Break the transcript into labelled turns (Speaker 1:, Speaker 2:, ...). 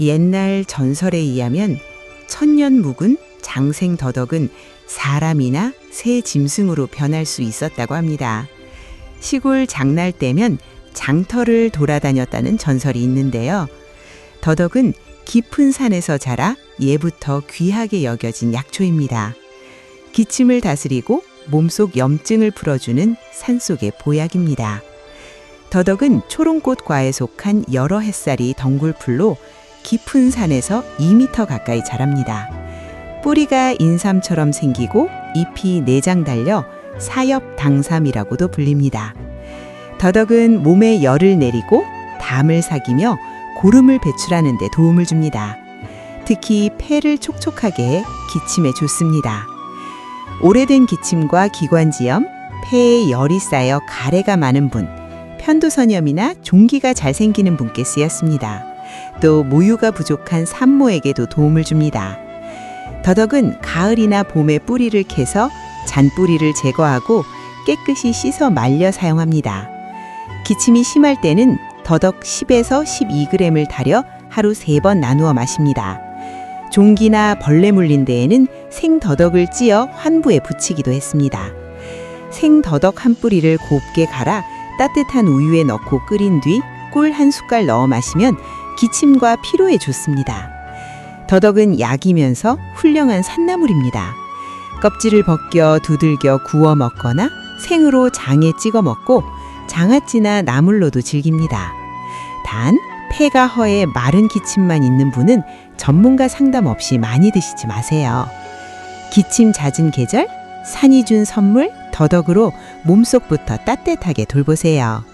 Speaker 1: 옛날 전설에 의하면 천년 묵은 장생 더덕은 사람이나 새 짐승으로 변할 수 있었다고 합니다. 시골 장날 때면 장터를 돌아다녔다는 전설이 있는데요. 더덕은 깊은 산에서 자라 예부터 귀하게 여겨진 약초입니다. 기침을 다스리고 몸속 염증을 풀어주는 산속의 보약입니다. 더덕은 초롱꽃과에 속한 여러 햇살이 덩굴풀로 깊은 산에서 2m 가까이 자랍니다. 뿌리가 인삼처럼 생기고 잎이 내장 달려 사엽당삼이라고도 불립니다. 더덕은 몸에 열을 내리고 담을 사기며 고름을 배출하는 데 도움을 줍니다. 특히 폐를 촉촉하게 해 기침에 좋습니다. 오래된 기침과 기관지염, 폐에 열이 쌓여 가래가 많은 분, 편도선염이나 종기가 잘 생기는 분께 쓰였습니다. 또 모유가 부족한 산모에게도 도움을 줍니다. 더덕은 가을이나 봄에 뿌리를 캐서 잔뿌리를 제거하고 깨끗이 씻어 말려 사용합니다. 기침이 심할 때는 더덕 10에서 12g을 달여 하루 3번 나누어 마십니다. 종기나 벌레 물린 데에는 생더덕을 찧어 환부에 붙이기도 했습니다. 생더덕 한 뿌리를 곱게 갈아 따뜻한 우유에 넣고 끓인 뒤 꿀 한 숟갈 넣어 마시면 기침과 피로에 좋습니다. 더덕은 약이면서 훌륭한 산나물입니다. 껍질을 벗겨 두들겨 구워 먹거나 생으로 장에 찍어 먹고 장아찌나 나물로도 즐깁니다. 단, 폐가 허해 마른 기침만 있는 분은 전문가 상담 없이 많이 드시지 마세요. 기침 잦은 계절, 산이 준 선물 더덕으로 몸속부터 따뜻하게 돌보세요.